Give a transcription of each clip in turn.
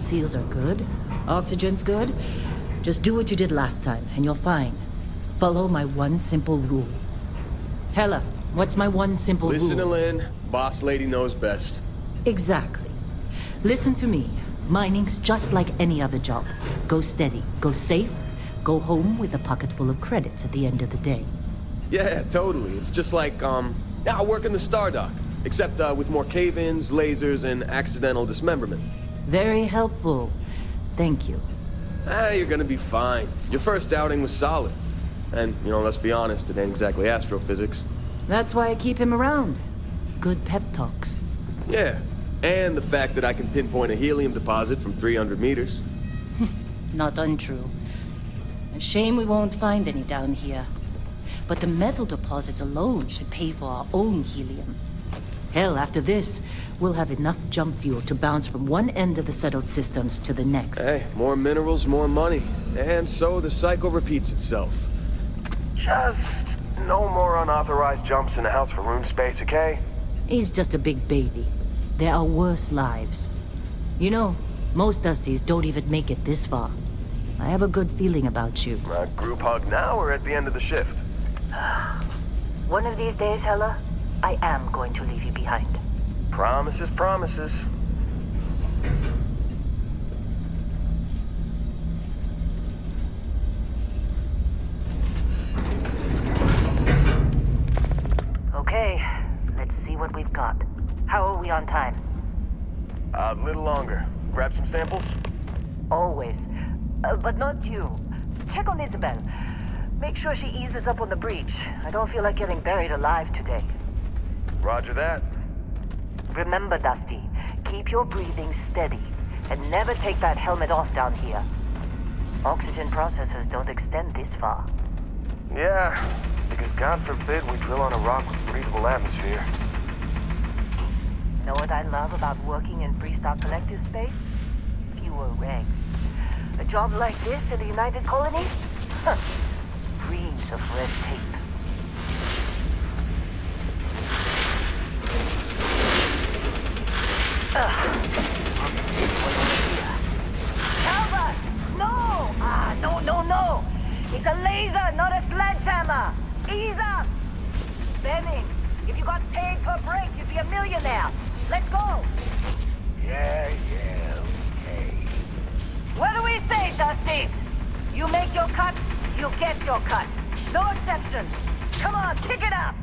Seals are good. Oxygen's good. Just do what you did last time, and you're fine. Follow my one simple rule. Hella, what's my one simple rule? Listen to Lynn. Boss lady knows best. Exactly. Listen to me. Mining's just like any other job. Go steady, go safe, go home with a pocket full of credits at the end of the day. Yeah, totally. It's just like, I work in the Stardock. Except, with more cave-ins, lasers, and accidental dismemberment. Very helpful. Thank you. You're gonna be fine. Your first outing was solid. And, let's be honest, it ain't exactly astrophysics. That's why I keep him around. Good pep talks. Yeah, and the fact that I can pinpoint a helium deposit from 300 meters. Not untrue. A shame we won't find any down here. But the metal deposits alone should pay for our own helium. Hell, after this, we'll have enough jump fuel to bounce from one end of the settled systems to the next. Hey, more minerals, more money. And so the cycle repeats itself. Just no more unauthorized jumps in the house for room space, okay? He's just a big baby. There are worse lives. You know, most Dusties don't even make it this far. I have a good feeling about you. A group hug now or at the end of the shift? One of these days, Hella, I am going to leave you behind. Promises, promises. Okay, let's see what we've got. How are we on time? A little longer. Grab some samples? Always. But not you. Check on Isabel. Make sure she eases up on the breach. I don't feel like getting buried alive today. Roger that. Remember, Dusty, keep your breathing steady and never take that helmet off down here. Oxygen processors don't extend this far. Yeah, because God forbid we drill on a rock with breathable atmosphere. Know what I love about working in Freestock Collective space? Fewer regs. A job like this in the United Colonies? Huh. Reams of red tape. Calvert! No! No! It's a laser, not a sledgehammer! Ease up! Bennings, if you got paid per break, you'd be a millionaire. Let's go! Yeah, okay. What do we say, Dusty? You make your cut, you get your cut. No exceptions. Come on, kick it up!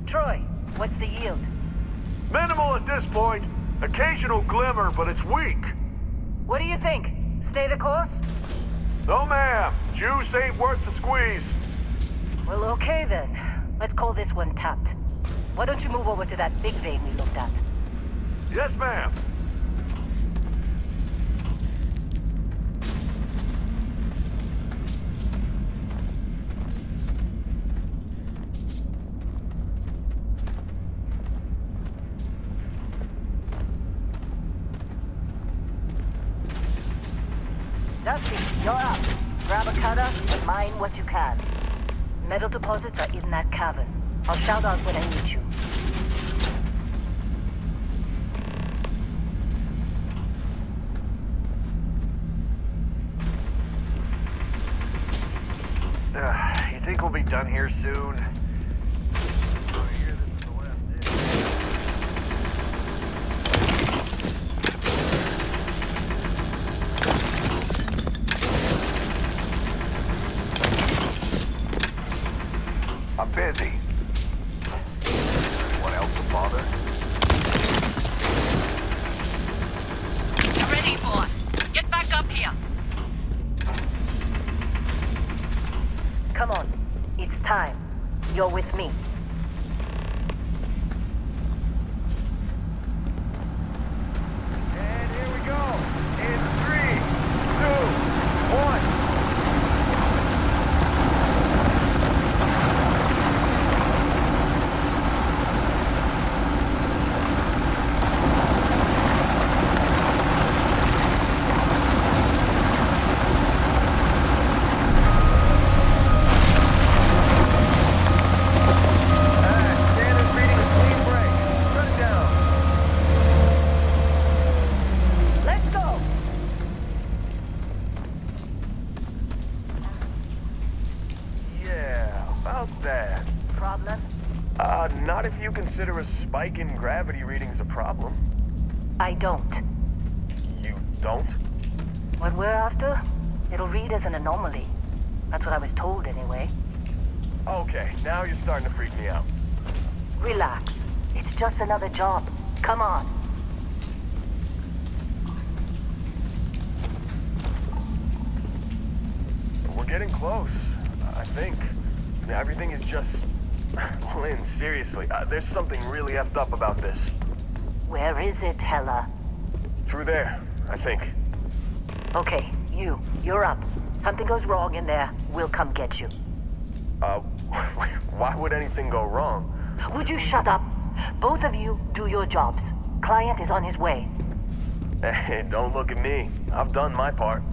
Troy, what's the yield? Minimal at this point. Occasional glimmer, but it's weak. What do you think? Stay the course? No, ma'am. Juice ain't worth the squeeze. Well, okay then. Let's call this one tapped. Why don't you move over to that big vein we looked at? Yes, ma'am. Dusty, you're up. Grab a cutter and mine what you can. Metal deposits are in that cavern. I'll shout out when I need you. You think we'll be done here soon? I'm busy. Anyone else to bother? You're ready, boss. Get back up here. Come on. It's time. You're with me. And here we go. In 3, 2, 1. Not if you consider a spike in gravity readings a problem. I don't. You don't? What we're after, it'll read as an anomaly. That's what I was told anyway. Okay, now you're starting to freak me out. Relax. It's just another job. Come on. We're getting close, I think. Everything is just... Lynn, seriously, there's something really effed up about this. Where is it, Hella? Through there, I think. Okay, you're up. Something goes wrong in there, we'll come get you. Why would anything go wrong? Would you shut up? Both of you do your jobs. Client is on his way. Hey, don't look at me. I've done my part.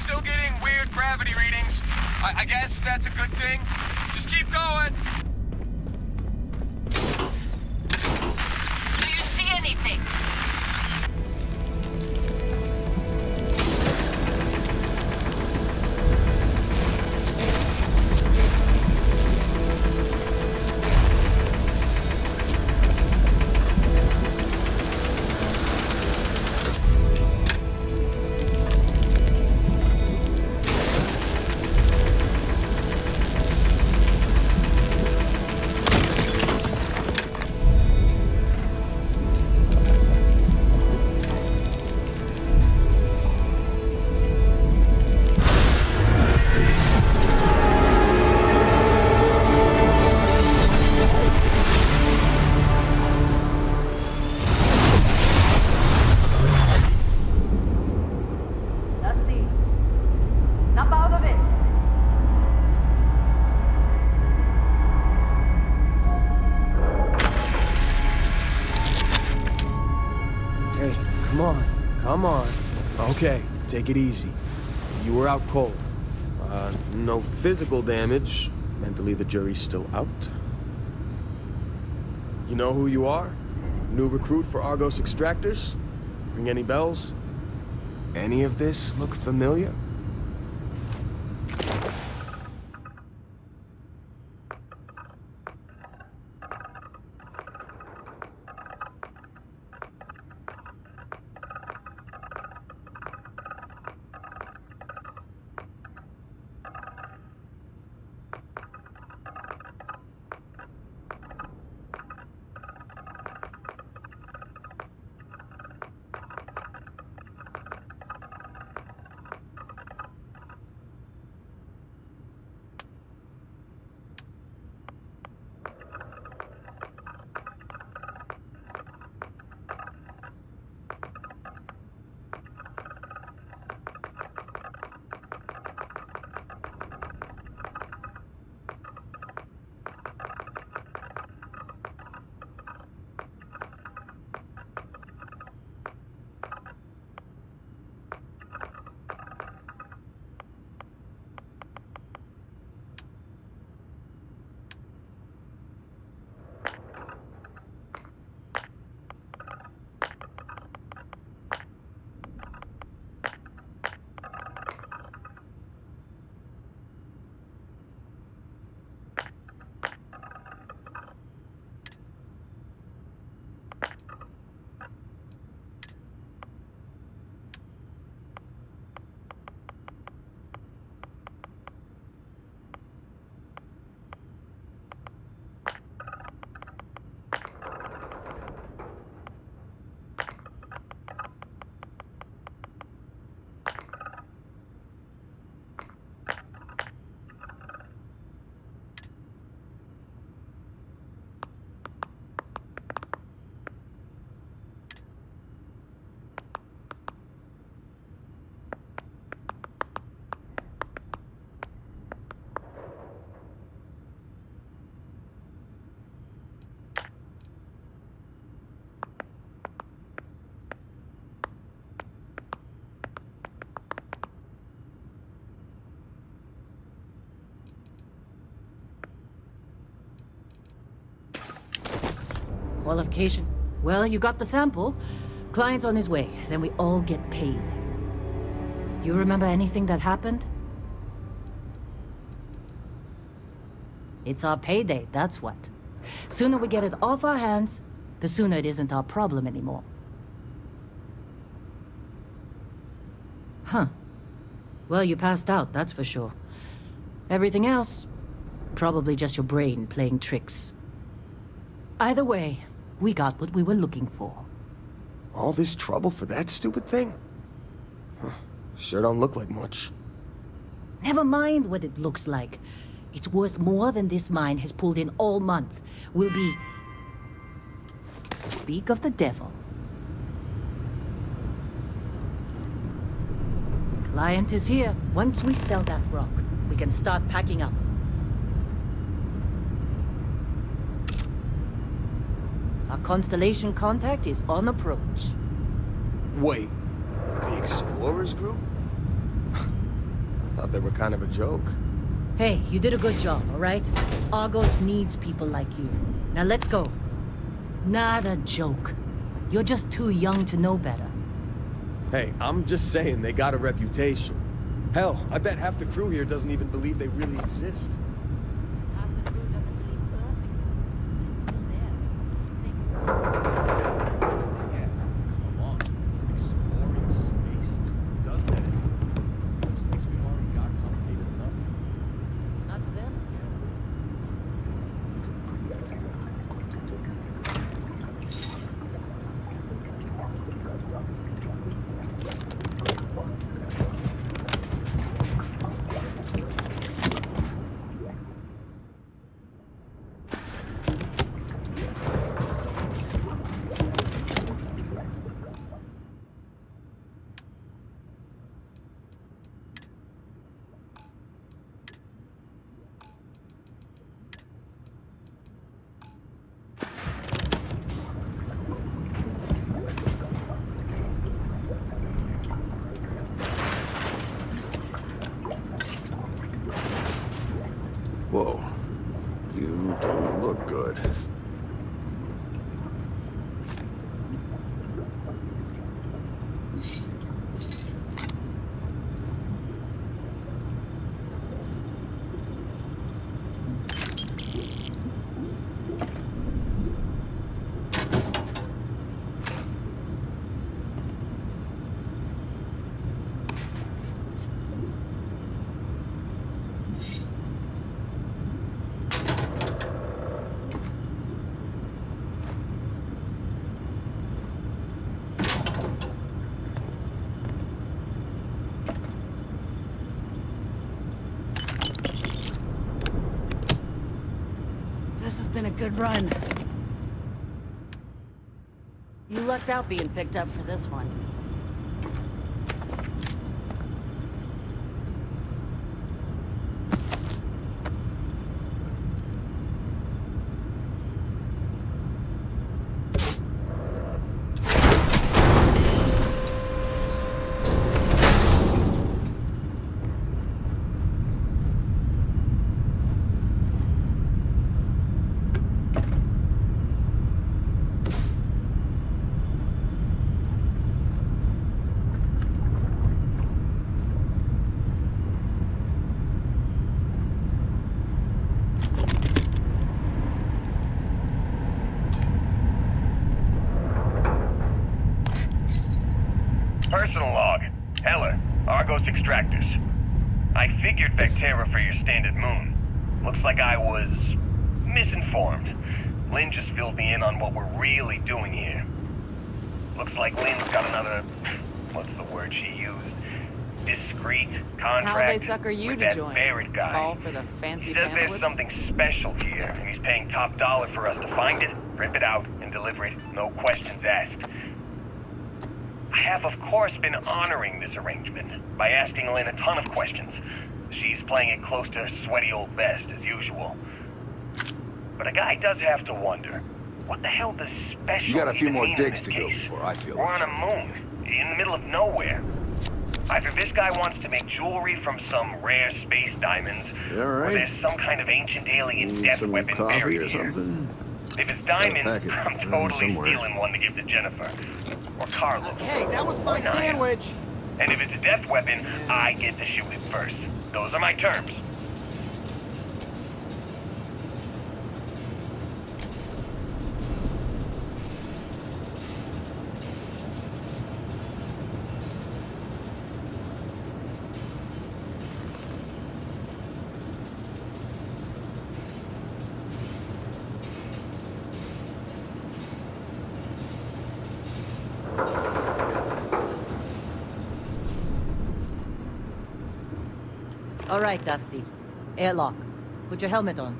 Still getting weird gravity readings. I guess that's a good thing. Just keep going. Do you see anything? Hey, come on. Come on. Okay, take it easy. You were out cold. No physical damage. Mentally, the jury's still out. You know who you are? New recruit for Argos Extractors? Ring any bells? Any of this look familiar? Qualifications. Well, you got the sample. Client's on his way. Then we all get paid. You remember anything that happened? It's our payday, that's what. Sooner we get it off our hands, the sooner it isn't our problem anymore. Huh. Well, you passed out, that's for sure. Everything else, probably just your brain playing tricks. Either way, we got what we were looking for. All this trouble for that stupid thing? Huh. Sure don't look like much. Never mind what it looks like. It's worth more than this mine has pulled in all month. We'll be... Speak of the devil. Client is here. Once we sell that rock, we can start packing up. Our Constellation contact is on approach. Wait, the Explorers group? I thought they were kind of a joke. Hey, you did a good job, all right? Argos needs people like you. Now let's go. Not a joke. You're just too young to know better. Hey, I'm just saying they got a reputation. Hell, I bet half the crew here doesn't even believe they really exist. Half the crew doesn't believe Earth exists. It's there. Yeah, come on. Exploring space does that. Space we've already got complicated enough. Not to them. Whoa. You don't look good. This has been a good run. You lucked out being picked up for this one. Personal log. Heller, Argos Extractors. I figured Vectera for your standard moon. Looks like I was misinformed. Lynn just filled me in on what we're really doing here. Looks like Lynn's got another... what's the word she used? Discreet contract. How'd they sucker you with to that join? Barrett guy. Fall for the fancy He says there's pamphlets? something special here, and he's paying top dollar for us to find it, rip it out, and deliver it, no questions asked. I have, of course, been honoring this arrangement by asking Lynn a ton of questions. She's playing it close to her sweaty old vest, as usual. But a guy does have to wonder, what the hell does special You got a few even more mean in digs this to go case? before I feel We're like on a talking to moon, in the middle of nowhere. Either this guy wants to make jewelry from some rare space diamonds, You all or right? there's some kind of ancient alien Need death some weapon coffee buried or here. something? If it's diamond, packet, I'm totally somewhere. stealing one to give to Jennifer. Or Carlos. Hey, that was my Or Naya. sandwich! And if it's a death weapon, I get to shoot it first. Those are my terms. All right, Dusty. Airlock. Put your helmet on.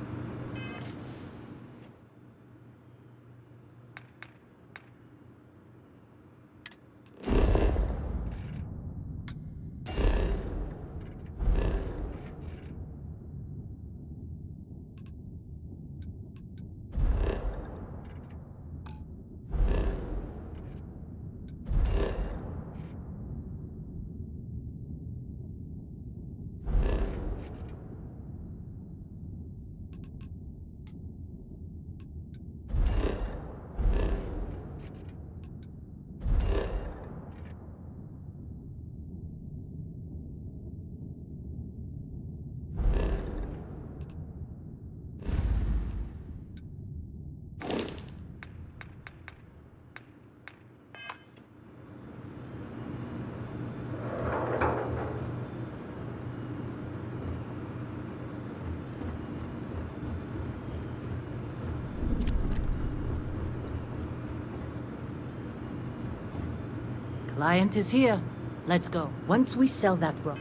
Client is here. Let's go. Once we sell that rock.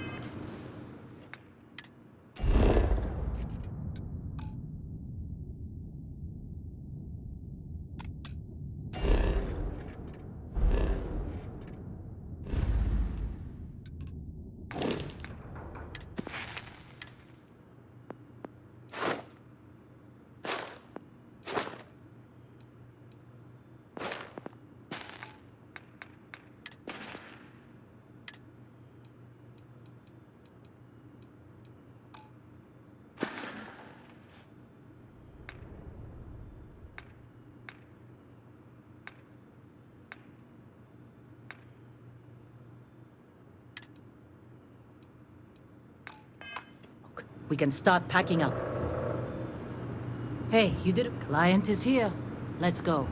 We can start packing up. Hey, you did it. Client is here. Let's go.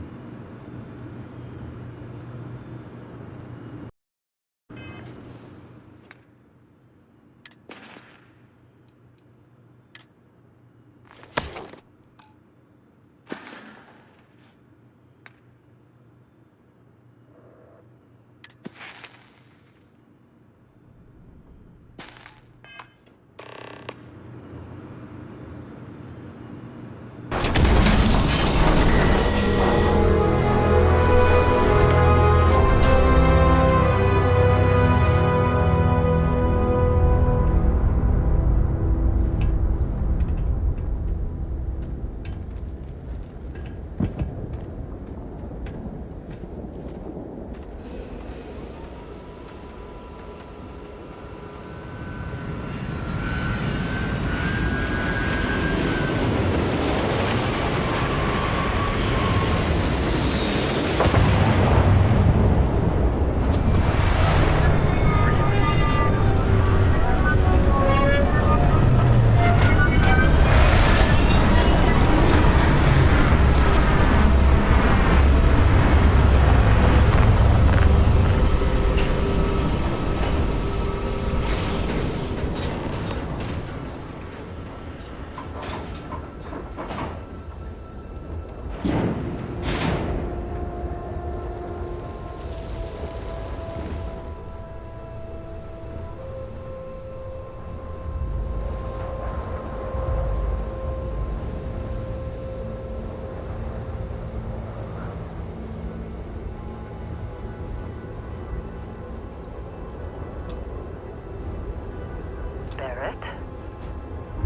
Barrett?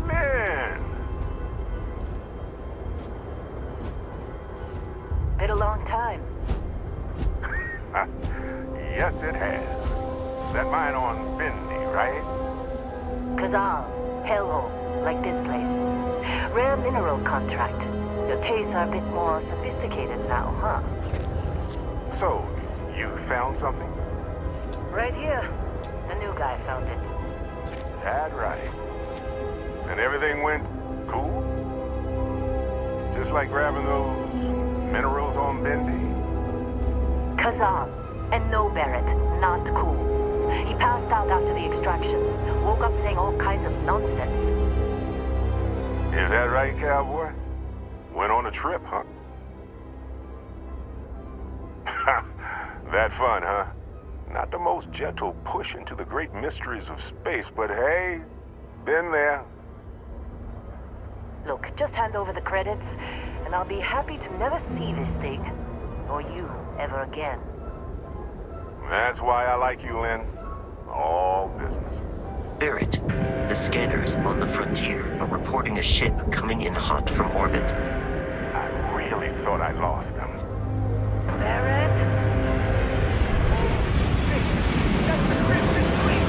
Man, Been a long time. yes it has. That mine on Bendy, right? Kazal, hellhole. like this place. Rare mineral contract. Your tastes are a bit more sophisticated now, huh? So, you found something? Right here. The new guy found it. That right. And everything went cool? Just like grabbing those minerals on Bendy? Kazan. And no, Barrett. Not cool. He passed out after the extraction. Woke up saying all kinds of nonsense. Is that right, cowboy? Went on a trip, huh? That fun, huh? Not the most gentle push into the great mysteries of space, but hey, been there. Look, just hand over the credits, and I'll be happy to never see this thing, or you, ever again. That's why I like you, Lynn. All business. Barrett, the scanners on the frontier are reporting a ship coming in hot from orbit. I really thought I lost them. Barrett? That's the Crimson Fleet!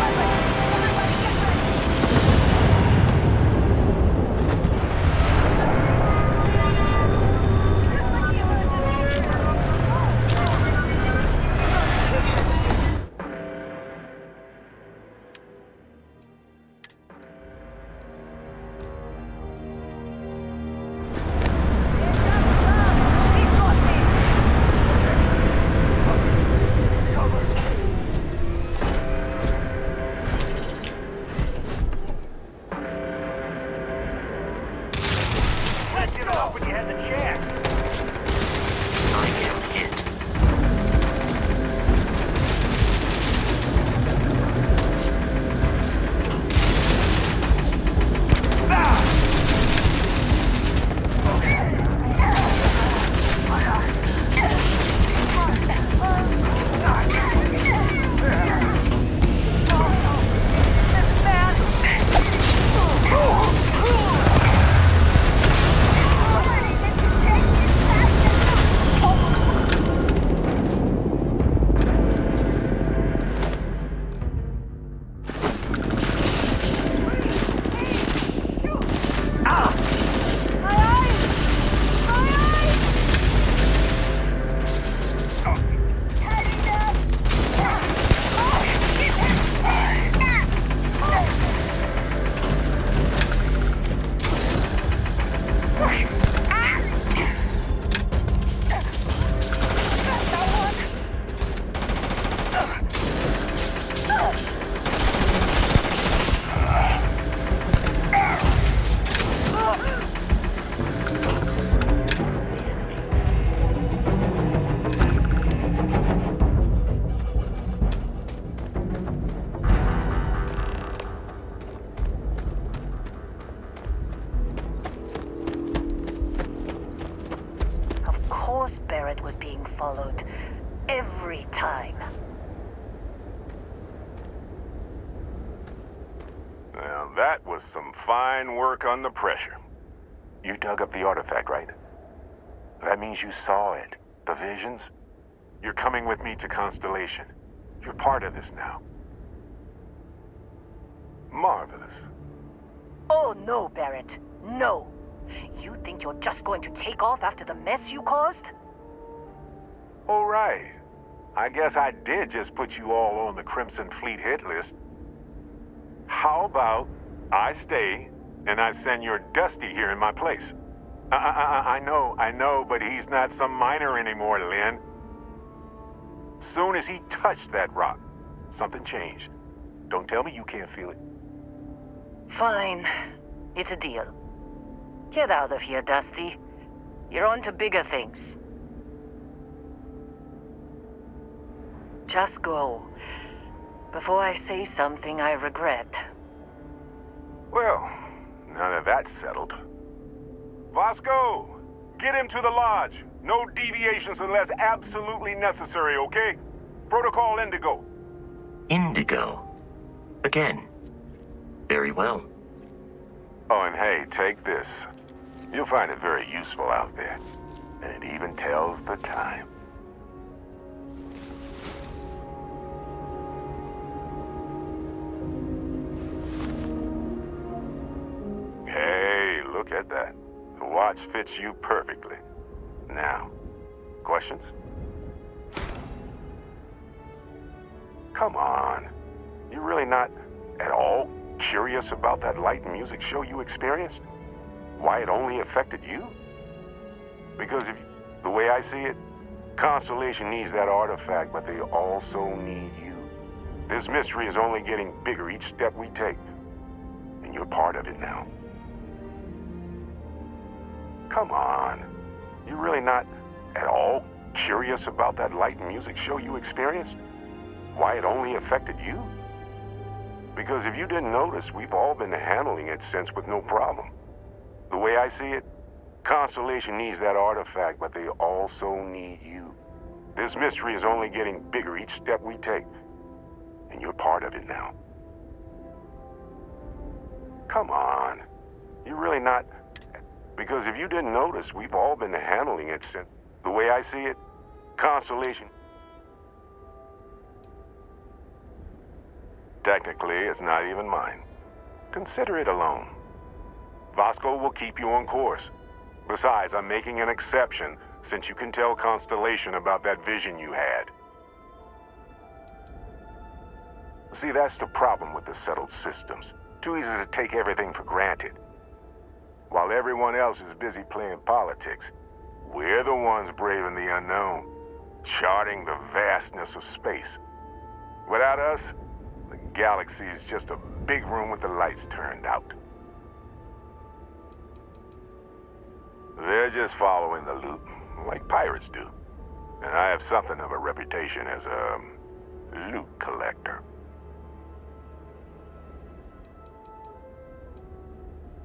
Everybody get when you had the chance. I am hit. Of course Barrett was being followed. Every time. Now, that was some fine work under pressure. You dug up the artifact, right? That means you saw it. The visions? You're coming with me to Constellation. You're part of this now. Marvelous. Oh no, Barrett. No. You think you're just going to take off after the mess you caused? All right. I guess I did just put you all on the Crimson Fleet hit list. How about I stay and I send your Dusty here in my place? I know, but he's not some miner anymore, Lynn. Soon as he touched that rock, something changed. Don't tell me you can't feel it. Fine. It's a deal. Get out of here, Dusty. You're on to bigger things. Just go. Before I say something I regret. Well, now that that's settled. Vasco, get him to the lodge. No deviations unless absolutely necessary, okay? Protocol Indigo. Indigo. Again. Very well. Oh, and hey, take this. You'll find it very useful out there. And it even tells the time. Look at that. The watch fits you perfectly. Now, questions? Come on. You're really not at all curious about that light and music show you experienced? Why it only affected you? Because the way I see it, Constellation needs that artifact, but they also need you. This mystery is only getting bigger each step we take, and you're part of it now. Come on. You're really not at all curious about that light and music show you experienced? Why it only affected you? Because if you didn't notice, we've all been handling it since with no problem. The way I see it, Constellation needs that artifact, but they also need you. This mystery is only getting bigger each step we take, and you're part of it now. Come on. You're really not... Because if you didn't notice, we've all been handling it since... The way I see it, Constellation... Technically, it's not even mine. Consider it alone. Vasco will keep you on course. Besides, I'm making an exception since you can tell Constellation about that vision you had. See, that's the problem with the settled systems. Too easy to take everything for granted. While everyone else is busy playing politics, we're the ones braving the unknown, charting the vastness of space. Without us, the galaxy is just a big room with the lights turned out. They're just following the loot, like pirates do. And I have something of a reputation as a loot collector.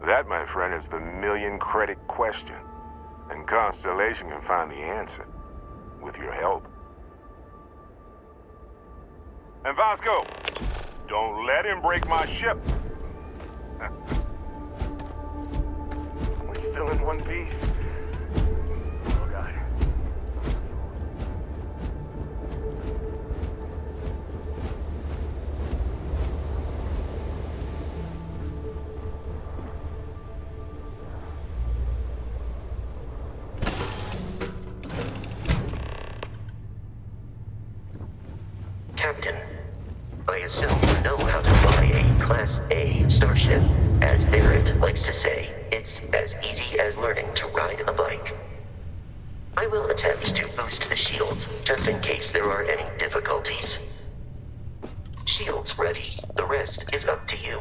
That, my friend, is the million-credit question. And Constellation can find the answer, with your help. And Vasco, don't let him break my ship. We're still in one piece. Oh, God. Captain, I assume you know how to fly a Class A starship. As Barrett likes to say, it's as easy as learning to ride a bike. I will attempt to boost the shields, just in case there are any difficulties. Shields ready. The rest is up to you.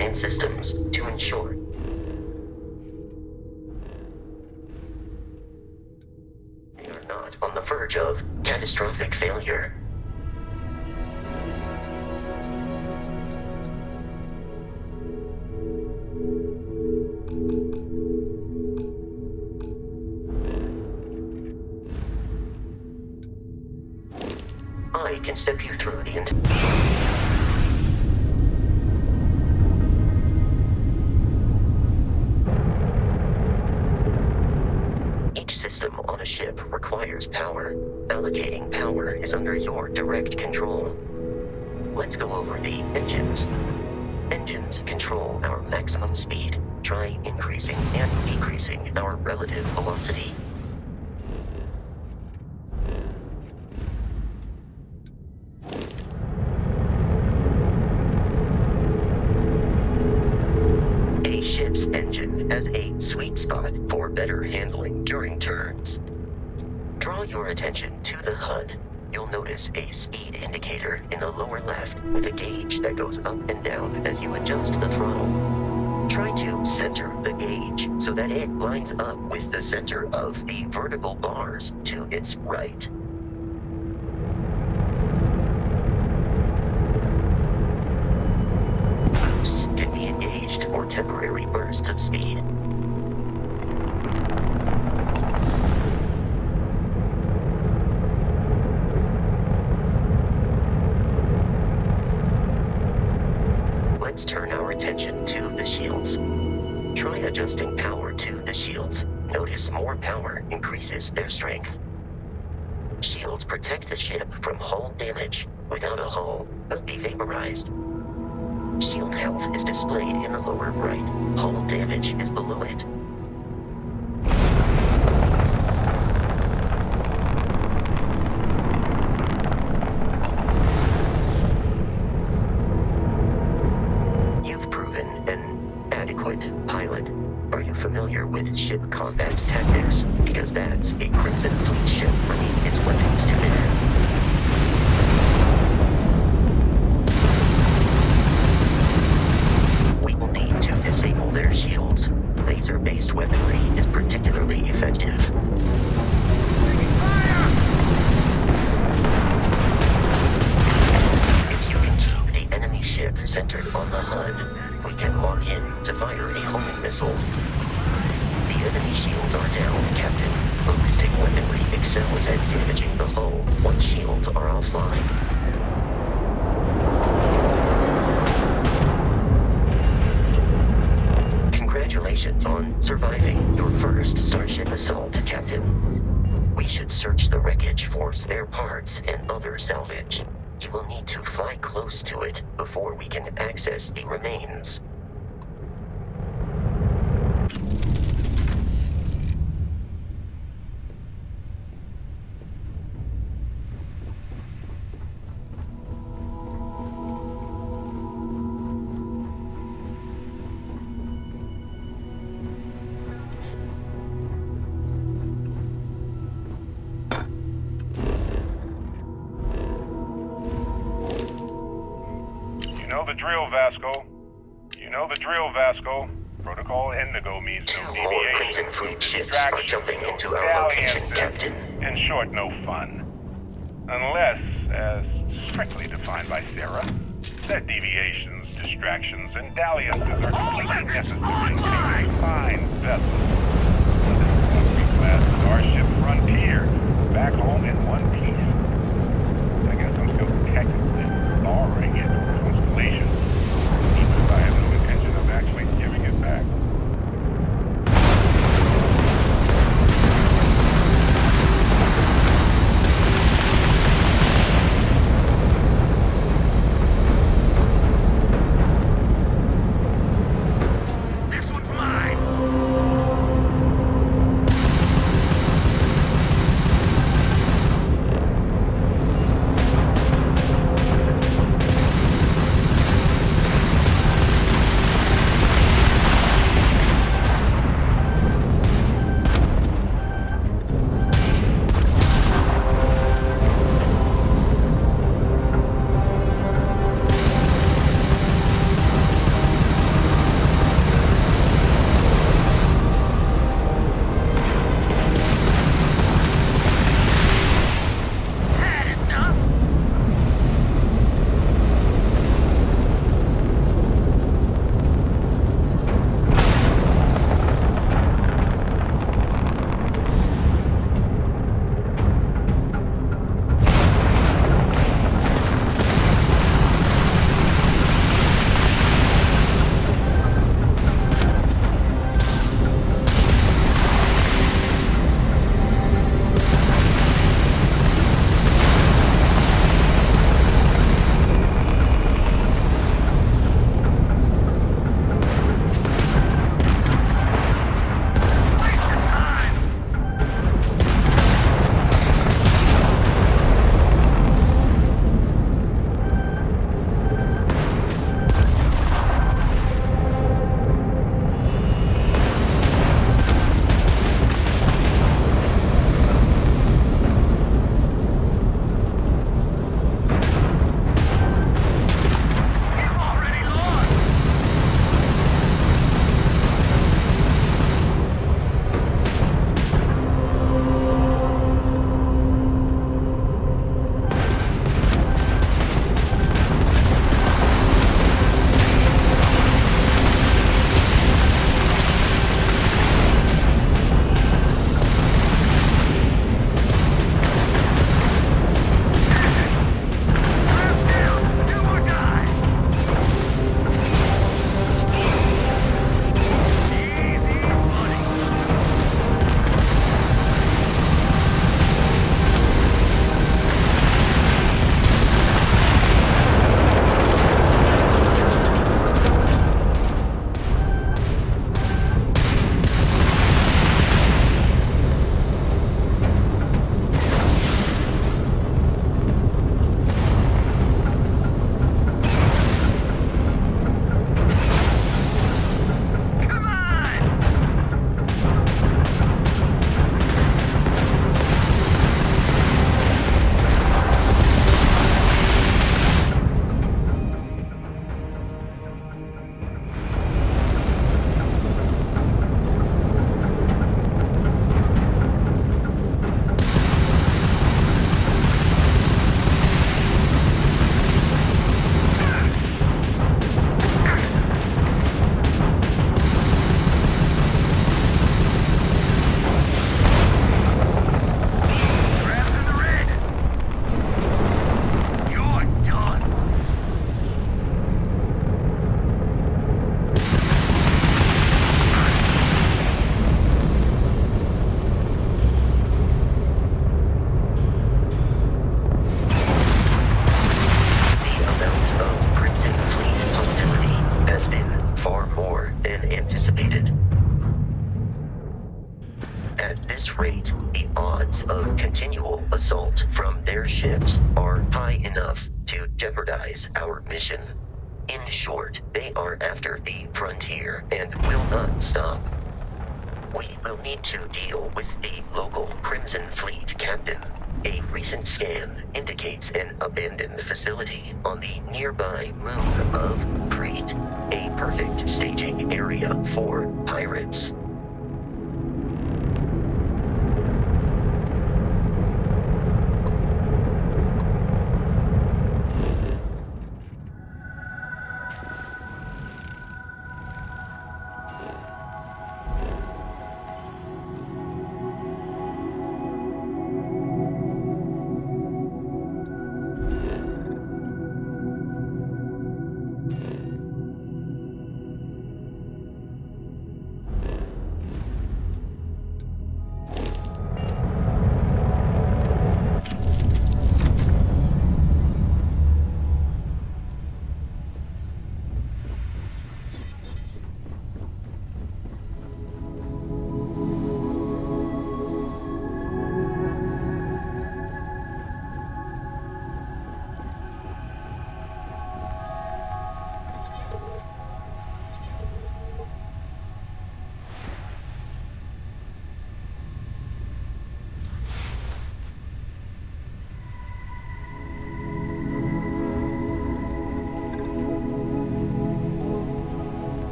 And systems to ensure we are not on the verge of catastrophic failure. I can step you through the entire... on a ship requires power. Allocating power is under your direct control. Let's go over the engines. Engines control our maximum speed. Try increasing and decreasing. increasing our relative velocity. A ship's engine has a sweet spot for better handling during turns. Draw your attention to the HUD. You'll notice a speed indicator in the lower left with a gauge that goes up and down as you adjust the throttle. Try to center the gauge so that it lines up with the center of the vertical bars to its right. Boosts can be engaged for temporary bursts of speed. Let's turn our attention to the shields. Try adjusting power to the shields. Notice more power increases their strength. Shields protect the ship from hull damage. Without a hull, they'll be vaporized. Shield health is displayed in the lower right. Hull damage is below it. Pilot, are you familiar with ship combat tactics? Because that's a Crimson Fleet ship bringing its weapons to bear. We will need to disable their shields. Laser-based weaponry is particularly effective. If you can keep the enemy ship centered on the HUD, we can lock in to fire a homing missile. The enemy shields are down, Captain. Ballistic weaponry excels at damaging the hull once shields are offline. Congratulations on surviving your first Starship assault, Captain. We should search the wreckage for spare parts and other salvage. You will need to fly close to it before we can access the remains. You know the drill, Vasco. You know the drill, Vasco. Protocol Indigo means no Two more Crimson deviations, Fleet no ships are distractions, jumping no into our location, dalliances, Captain. in short, no fun. Unless, as strictly defined by Sarah, that deviations, distractions, and dalliances are completely necessary to maintain a fine vessel. This class Starship Frontier, back home in one piece. I guess I'm still technically borrowing it from Constellation, even if I have no intention of actually giving it back. This one's mine! At this rate, the odds of continual assault from their ships are high enough to jeopardize our mission. In short, they are after the frontier and will not stop. We will need to deal with the local Crimson Fleet captain. A recent scan indicates an abandoned facility on the nearby moon of Crete, a perfect staging area for pirates.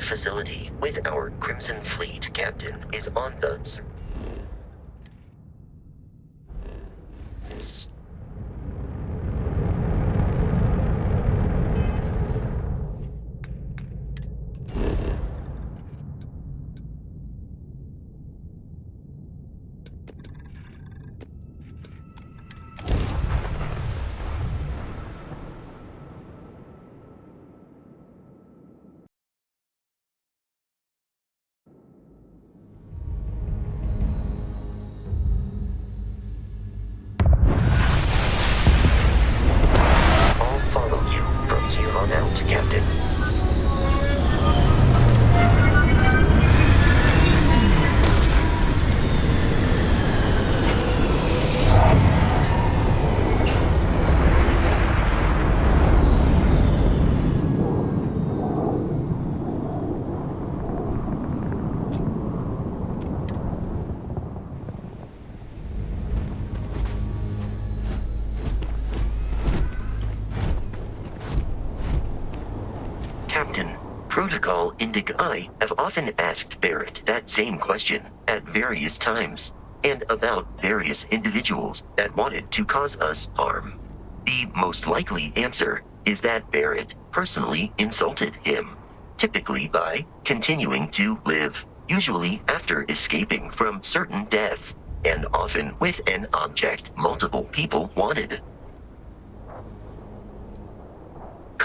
Facility with our Crimson Fleet captain is on the Captain. Captain, Protocol Indigo. I have often asked Barrett that same question at various times, and about various individuals that wanted to cause us harm. The most likely answer is that Barrett personally insulted him, typically by continuing to live, usually after escaping from certain death, and often with an object multiple people wanted.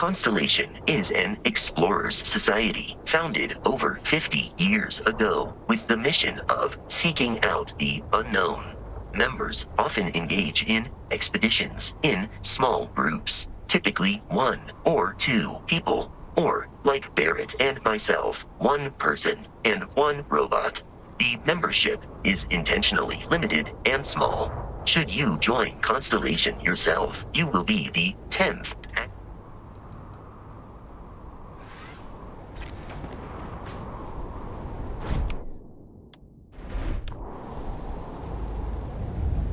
Constellation is an explorers society founded over 50 years ago with the mission of seeking out the unknown. Members often engage in expeditions in small groups, typically 1 or 2 people, or, like Barrett and myself, 1 person and 1 robot. The membership is intentionally limited and small. Should you join Constellation yourself, you will be the 10th.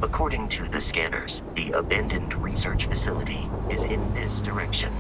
According to the scanners, the abandoned research facility is in this direction.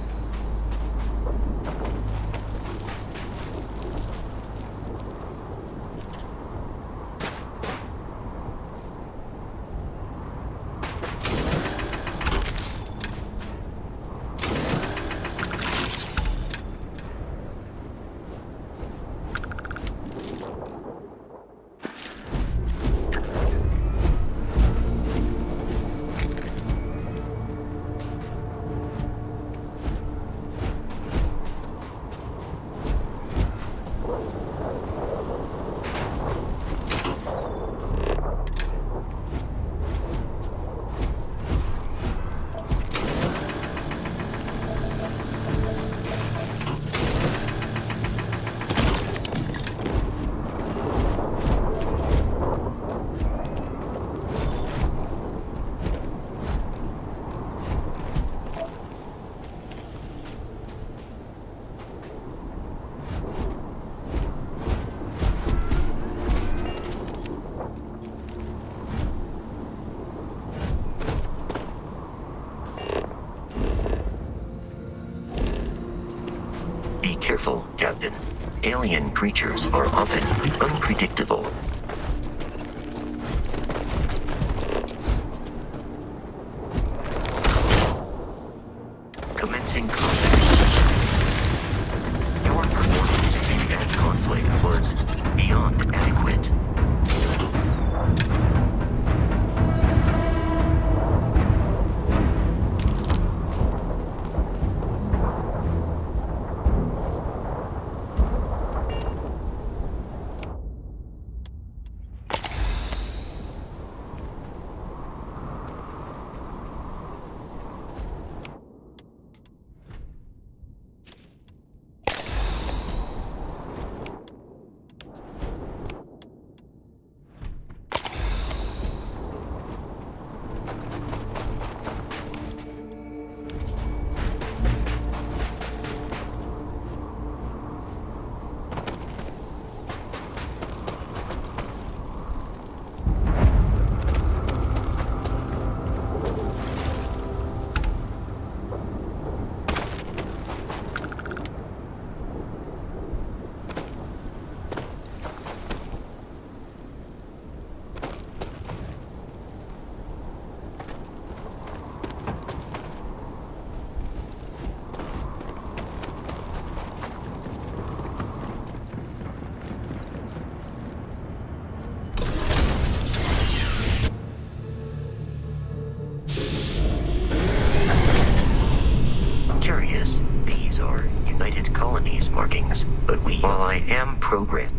Be careful, Captain. Alien creatures are often unpredictable. Commencing combat. Your performance in that conflict was beyond adequate. These are United Colonies markings, but while I am programmed.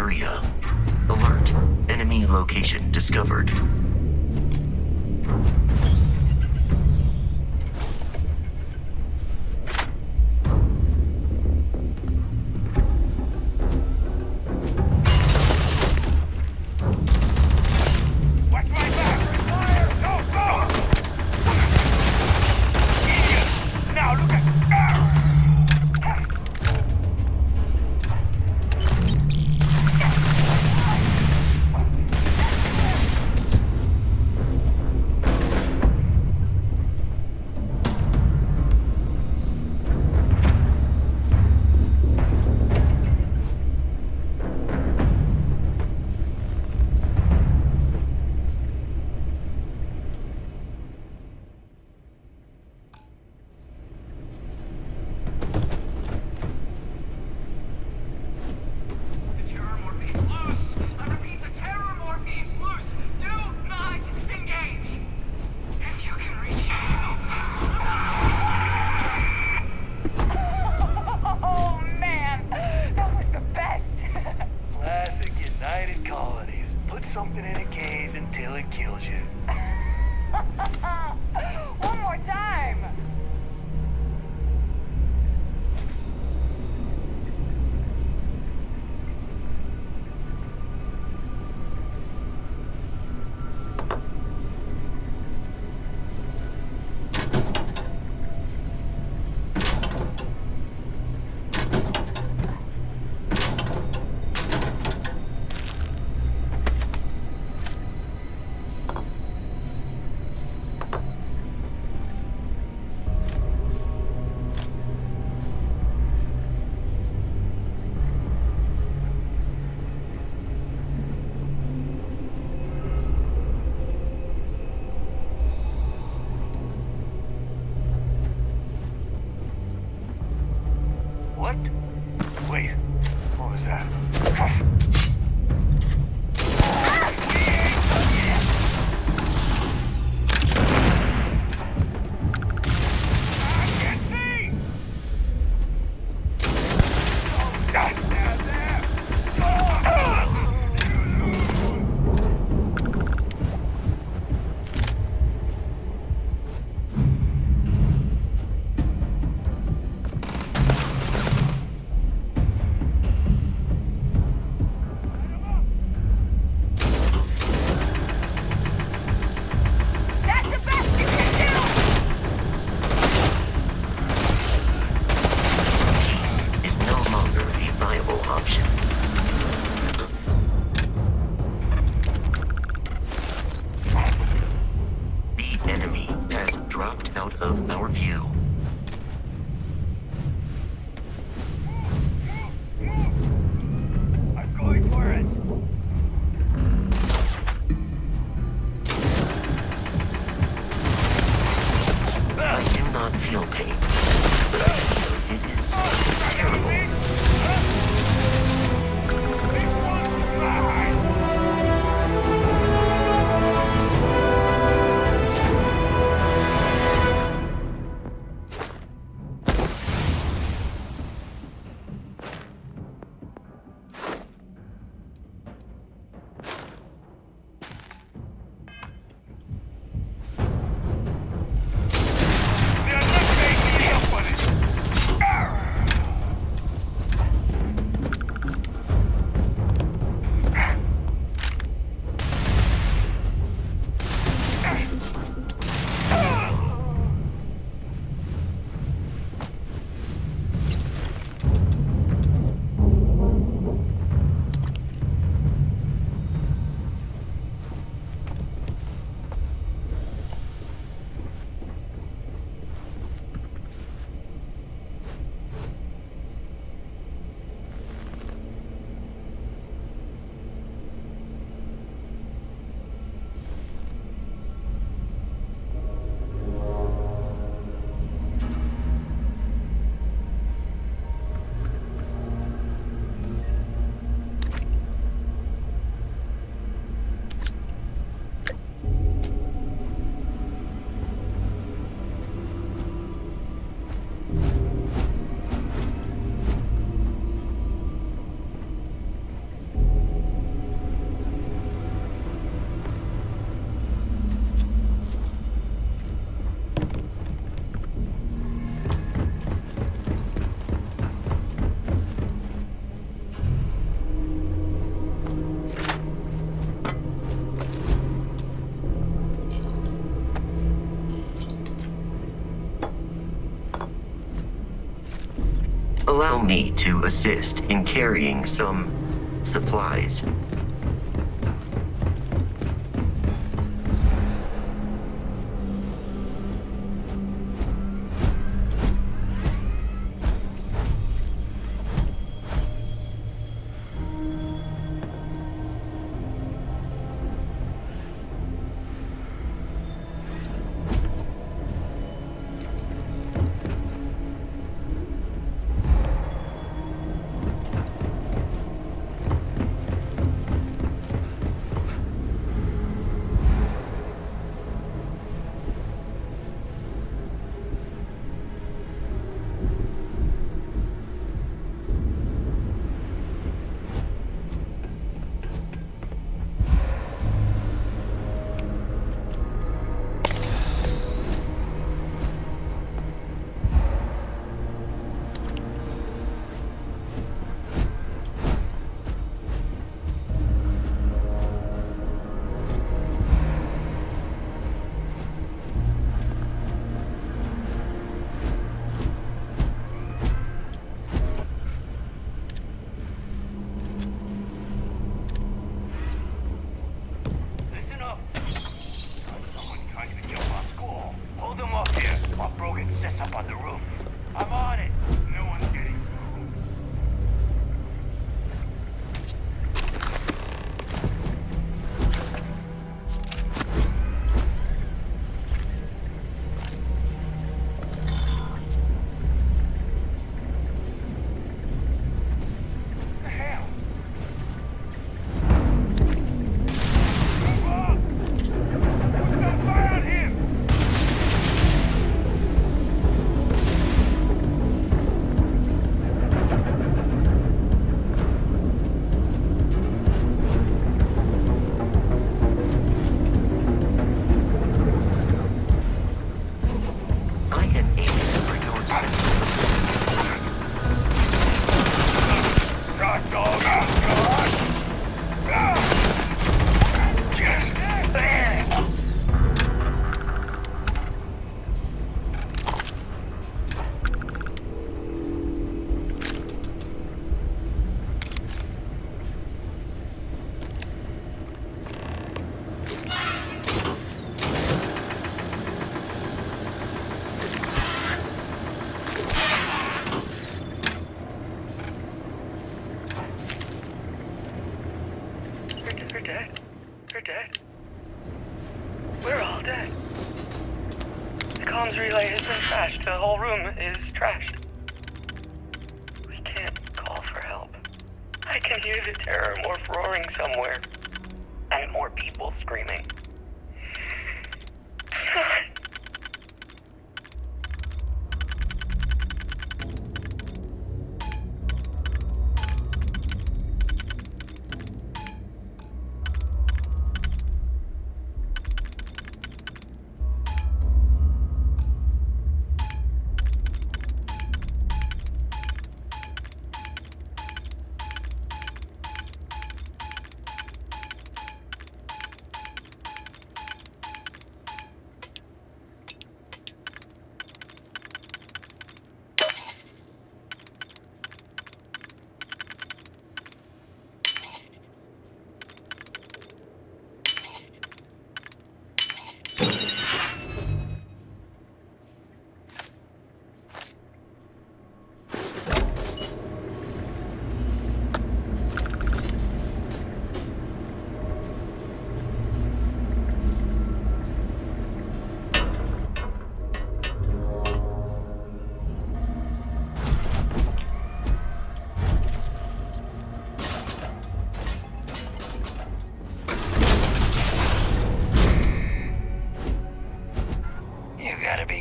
area. Alert. Enemy location discovered. Watch my back! Fire! Go, go! Idiots! Now look at... something in a cage until it kills you. One more time! allow me to assist in carrying some supplies. Sets up on the roof. I'm on it. No one's getting through. What the hell? Move up! Put some fire on him! We're dead. We're all dead. The comms relay has been trashed. The whole room is trashed. We can't call for help. I can hear the terror morph roaring somewhere. And more people screaming.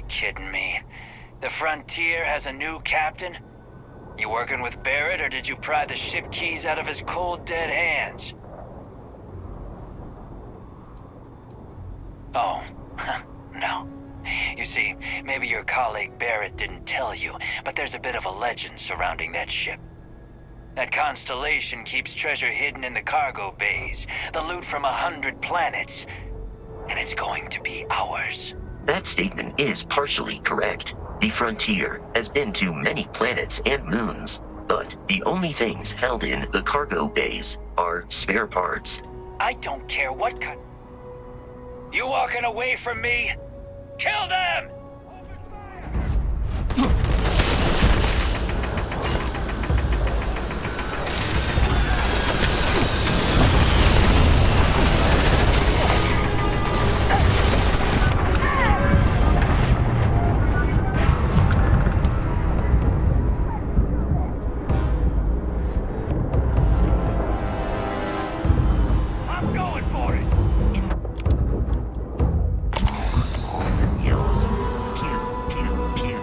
Kidding me? The Frontier has a new captain? You working with Barrett, or did you pry the ship keys out of his cold, dead hands? Oh, no. You see, maybe your colleague Barrett didn't tell you, but there's a bit of a legend surrounding that ship. That constellation keeps treasure hidden in the cargo bays, the loot from 100 planets, and it's going to be ours. That statement is partially correct. The Frontier has been to many planets and moons. But the only things held in the cargo bays are spare parts. I don't care what kind. You walking away from me? Kill them! I'm going for it! Yells. Pew, pew, pew.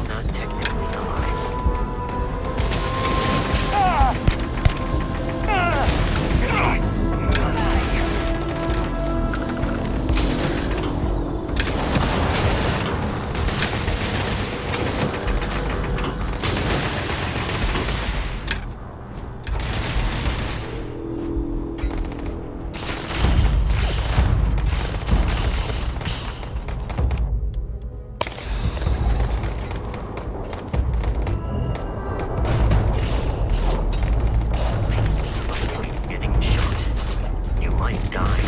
Not technically alive. Getting shot. You might die.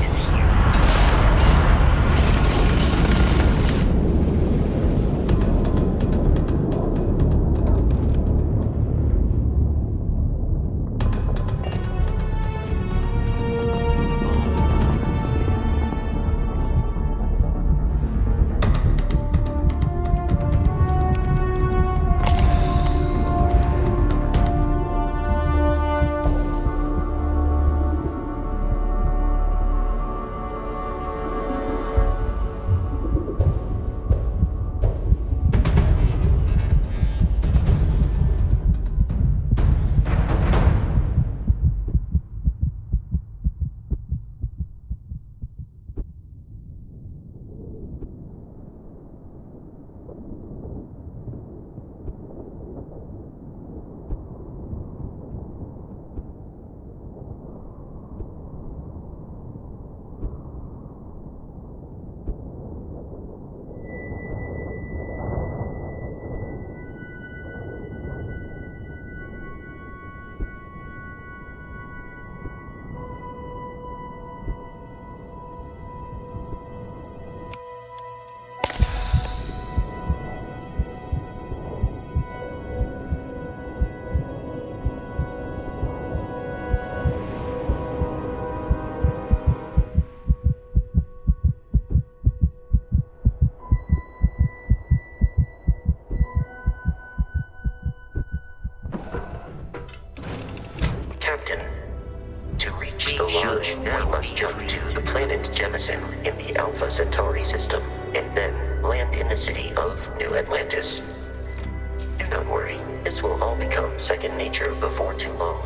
Is here. Captain, to reach the lodge, we must jump to the planet Jemison in the Alpha Centauri system, and then land in the city of New Atlantis. Do not worry, this will all become second nature before too long.